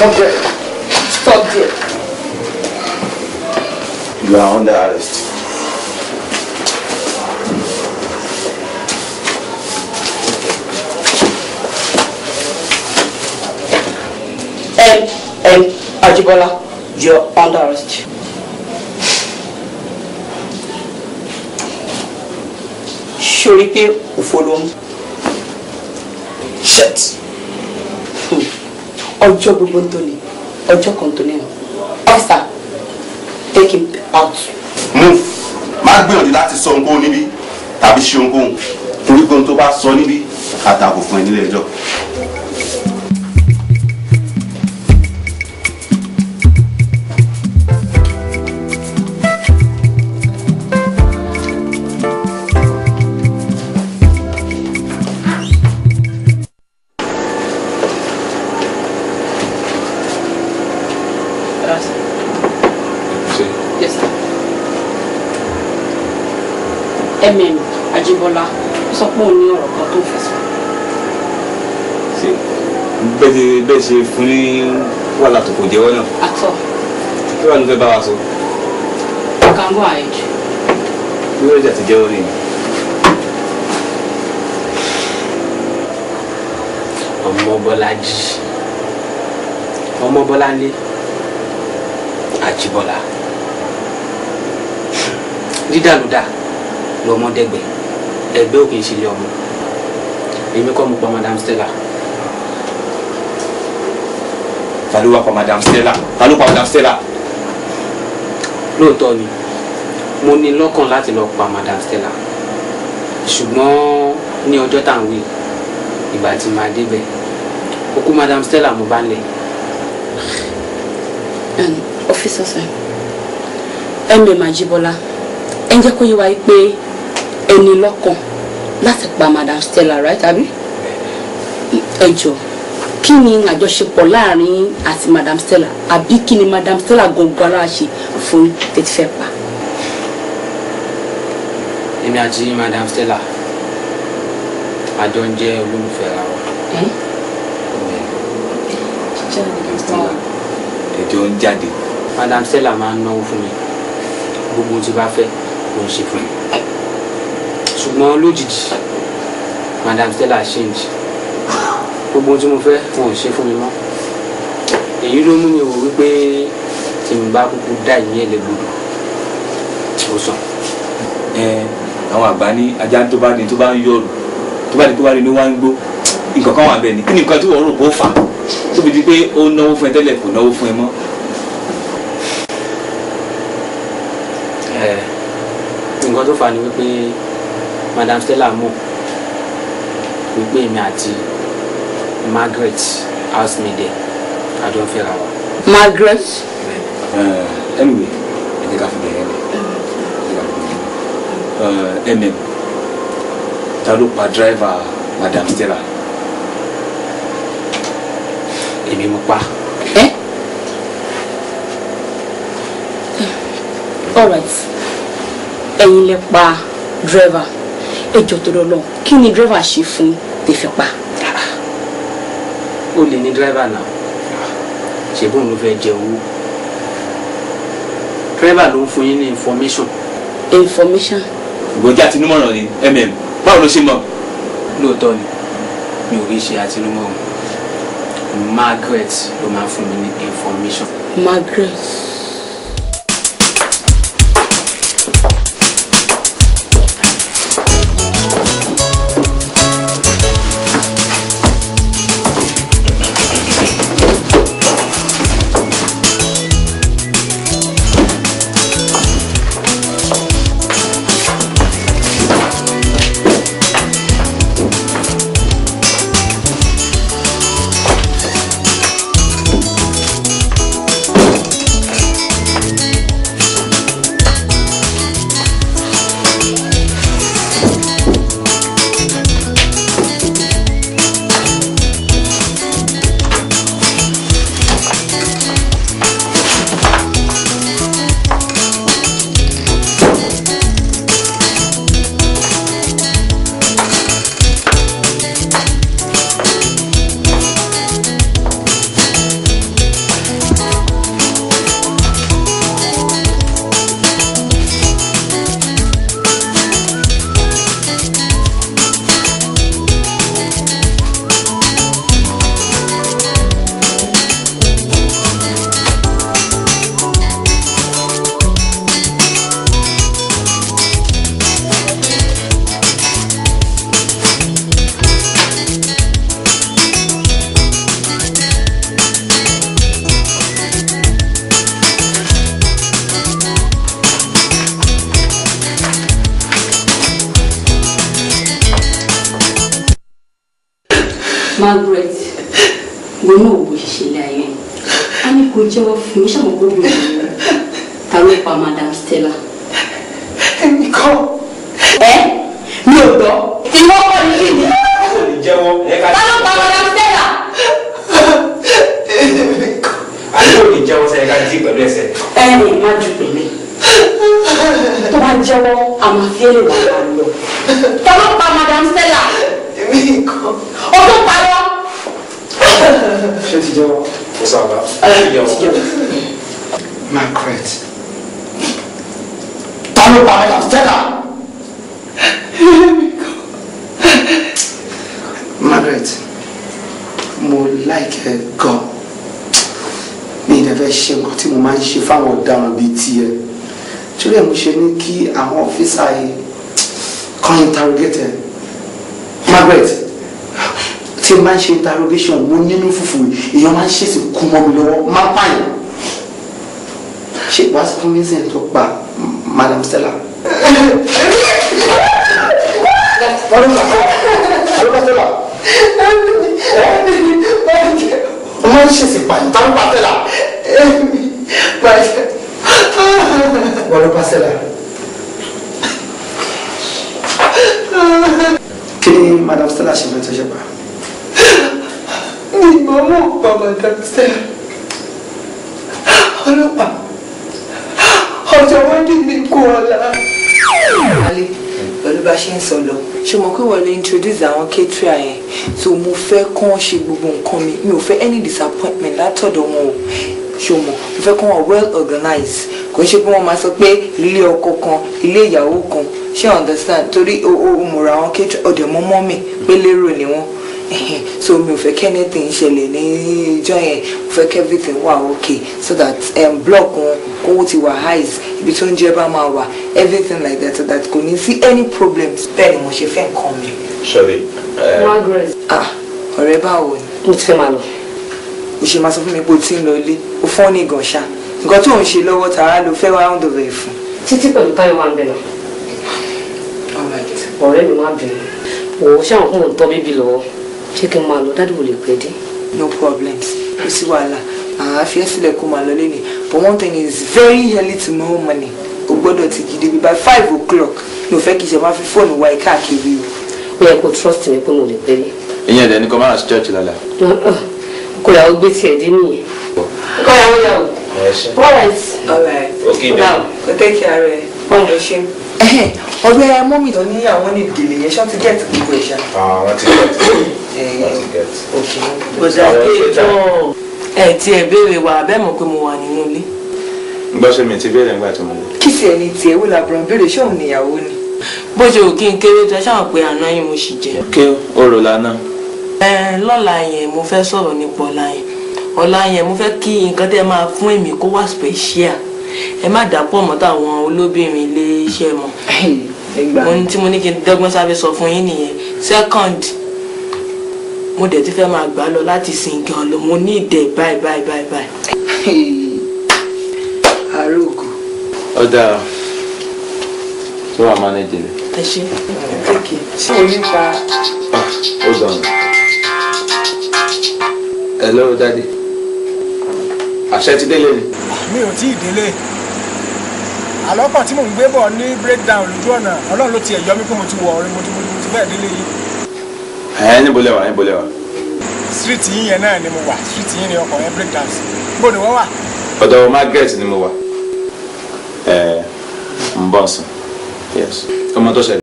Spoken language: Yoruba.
Stop there. Stop there. You are under arrest. Ajibola, you're under arrest. Shuripe Ufolom. Shit. Ojo Bubuntoni. Ojo Contoni. Officer, take him out. Move. Má gbìyànjú láti sọ nǹkan níbí tàbí ṣe nǹkan torí pé tó bá sọ níbí àtàkù fún ẹ nílé ẹjọ́. Ajibola sọ pé òun ní ọ̀rọ̀ kan tó fẹ́ sọ. Ṣé bẹ́ẹ̀ ṣe fún ní wàhálà tó kò jẹ́wọ́ náà? Àtọ̀. Kí wàá ló fẹ́ bá wa sọ? You can go ahead. Bí wọ́n jà ti jẹ́wọ́ ni. Ọmọ Bọ́lájí. Ọmọ Bọ́láńlé. Ajibola. Dídàlúdà lọmọdẹgbẹ ẹgbẹ́ òkè ìṣẹ̀lẹ̀ ọmọ èmi kọ́ mo pa Madam Stella. Ta ló wá pa Madam Stella? Ta ló pa Madam Stella? Lóòótọ́ ni mo ní lọ́kàn láti lọ pa Madam Stella ṣùgbọ́n ní ọjọ́ tá à ń wí ìgbà tí màá débẹ̀ òkú Madam Stella mo bá ń lẹ̀. Officer sir Ajibola ẹ jẹ́ kó yé wa pé ẹni lọ́kàn láti pa Madam Stella, right, àbí? Ẹ jọ̀ọ́ kí ni àjọṣepọ̀ láàrin àti Madam Stella àbí kí ni Madam Stella gangan ara ṣe fún tètè fẹ́ pa? Èmi àti Madam Stella àjọ ń jẹ́ olólùfẹ́ ara wa. Ẹjọ́ ń jáde. Madam Stella máa ń náwó fún mi gbogbo tí bá fẹ́ ló ń ṣe fún mi ṣùgbọ́n lójijì Madam Stella change gbogbo tí mo fẹ́ wọn ò ṣe fún mi mọ́ èyí ló mú mi wò wípé tí mo bá kúkú dá ìyẹn lẹ́gbọ̀dọ̀ ó sàn. Àwọn àgbà ní ajá tó bá ní tó bá ń yọrù tó bá ní tó bá ní wá ń gbó nǹkan kan wà bẹ́ẹ̀ ni kí ni nǹkan tí wọ́n rò bó fà tó fi di pé ó náwó fún ẹ tẹ́lẹ̀ kò náwó fún ẹ mọ́. Nǹkan tó fà ní wípé Madam Stella mọ̀ wípé èmi àti Margaret housemaid àjọ ń fẹ́ra wa. Margaret. Anyway ẹ jẹ́ ká fi bẹ̀rẹ̀ lẹ̀ ta ló pa driver Madam Stella? Èmi mo pa. All right. Ẹ̀yin lẹ pa driver. Ẹjọ́ tó lọ kí ni driver ṣe fún tẹ́ fẹ́ pa? Ó lè ní driver náà ṣe bóun ló fẹ́ jẹ owó. Driver ló ń fún yín ní information. Information? Ìgbọ́jà àtinúmọ̀ràn ni báwo ló ṣe mọ̀? Lóòótọ́ ni mi ò rí ṣe àtinúmọ̀ràn. Margaret ló máa ń fún mi ní information. Margaret. Mo náà wo ṣiṣẹ́ ayé. A ní kò jẹ́wọ́ fún mi ṣàmọ̀ gbogbo ìlú. Ta ló pa Madam Stella? Èmi kọ́. Mi ò gbọ́. Ìwọ kọ́ ni kí ni? Ta ló pa Madam Stella? Èmi kọ́. Àyẹ̀wò ní jẹ́wọ́ sẹ́yìn ká jí pẹ̀lú ẹsẹ̀. Ẹni má ju pèlè. Tó bá jẹ́wọ́ àmọ́ fi èrè wà á lọ. Ta ló pa Madam Stella? Èmi kọ́. Ó tó parọ́. Ṣé ti jẹ́wọ́? Ó sábà. Margaret. Ta ló pa Madam Stella? Èmi kọ́. Margaret, mo like ẹ gan. Mi ì dẹ̀fẹ̀ ṣe nǹkan tí mo máa ń ṣe fáwọn ọ̀daràn bíi tiẹ̀. Torí ẹ̀ mo ṣe ní kí àwọn ọ́fíìsà yìí kan interrogate ẹ. Margaret, tí n bá ń ṣe interrogation mo nínú fùfù èèyàn máa ń ṣèṣì kú mọ́ mi lọ́wọ́ máa ń pààyàn. Ṣé ìwà sí fún mi sẹ́yìn tó pa Madam Stella? Wọ́n ń ṣèṣì pààyàn tá ló pa Stella? Wọ́n ló pa Stella. Kí ni Madam Stella ṣe fẹ́ tó ṣe pa? Mi mọ̀ mọ̀ pa Madam Stella. Ọlọ́pàá ọjọ́ wájú ní kú ọ̀la. Ali, pẹ̀lú bá ṣe ń sọ lọ ṣe mọ̀ pé wọ́n lè introduce àwọn caterer yẹn so mo fẹ́ kán ṣe gbogbo nǹkan mi ò fẹ́ any disappointment látọ̀dọ̀ wọn o ṣe mọ̀ mo fẹ́ kán wọ́n well organized kò ń ṣe pé wọ́n máa sọ pé ilé ọkọ kan ilé ìyàwó kan ṣé understand torí o mọ̀ra àwọn caterer ọ̀dẹ̀ mọ́mọ́ mi pé lérò ni wọ́n so mi ò fẹ́ kí anything ṣẹlẹ̀ ní ìjọ yẹn mo fẹ́ kí everything wà okay so that block wọn kówó ti wà highs ibi tó ń jẹ́ bá máa wà everything like that so that kò ní sí any problems bẹ́ẹ̀ ni mo ṣe fẹ́ nǹkan mi. Sorry. Margaret. Ọ̀rẹ́ báwo ni. Mo ti fẹ́ máa lọ. O ṣe máa sọ fún mi pé o ti ń lọ ilé o fọ́n ní gan ṣá nǹkan tó ń ṣe lọ́wọ́ tààrà ló fẹ́ wá round over ẹ̀ fún. Títí pẹ̀lú Táyọ̀ wà ń bẹ̀ lọ. Ọ̀rẹ́ mi má bẹ̀rẹ̀ òun ṣáà kún un tọ́ bíbí lọ́wọ́ ṣé kí n máa lọ dádì wò lè pẹ́ dé. No problems kò sí wàhálà àáfíà sílẹ̀ kó máa lọ lẹ́nu but one thing is very early tomorrow morning o gbọ́dọ̀ ti jí débi by 5 o'clock ní o fẹ́ kí n ṣe máa fi fóònù wa káàkiri o. ó yẹ kó trust mi pé mo lè pẹ́ dé. ìyẹn dẹ̀ ni kò máa ṣe church lọ́la. kò yàwó gbé tiẹ̀ dé nìyẹn. kò yàwó yàwó. alright okay then. kò take care rẹ̀ ẹ ṣe. ọ̀rẹ́ mọ́mì tó ní àwọn ní ìdílé yẹn ṣọ́ ti gẹ̀ẹ́tì gbogbo ìṣá. wọ́n ti gẹ̀ẹ́tì. bọ̀dà ètò ẹ̀ tí ẹ̀ béèrè wa bẹ́ẹ̀ mọ̀ pé mo wà nínú ilé. gbọ́sẹ̀ mi ti béèrè nígbà tí mo lè. kí sì ẹni tiẹ̀ wò làbúrò béèrè ṣé òun níyàwó ni. bó ṣe ò kí n kéré tó ṣáà pé àná yín mo sì jẹ. kí o rò lánàá. lọ́la yẹn mo fẹ́ sọ̀rọ̀ nípa ọ̀la yẹn ọ̀la yẹn mo fẹ́ kí nǹkan tẹ́ máa fún èmi kó wá special ẹ má dàpọ̀ mọ́ táwọn olóbìnrin ilé iṣẹ́ mọ́ ohun tí mo ní kí n dọ́gbọ́n sábẹ́ sọ fún yín nìyẹn second mo dẹ̀ ti fẹ́ máa gbà lọ láti sin gan lọ mo ní ìdẹ̀ báyìí. àrògù. ọ̀dà tí wàá manage rẹ̀. ẹ ṣe. ṣé o nípa. ó dọ̀nà. hello daddy àṣẹ ti délé ni. mi ò tí ì délé àlọ́pàá tí mò ń gbé bọ̀ ní breakdown lójú ọ̀nà ọlọ́run ló ti ẹ̀yọ́ mi pé mo ti wọ̀ ọ̀rẹ́ mo ti bẹ́ẹ̀ délé yìí. níbo lẹ wà níbo lẹ wà. street yín yẹn náà ni mo wà street yín ni ọkọ̀ yẹn breakdown sí níbo ni wọ́n wà. ọ̀dọ̀ Margaret ni mo wà ń bọ̀ sùn yes ọmọ tó ṣẹlẹ̀.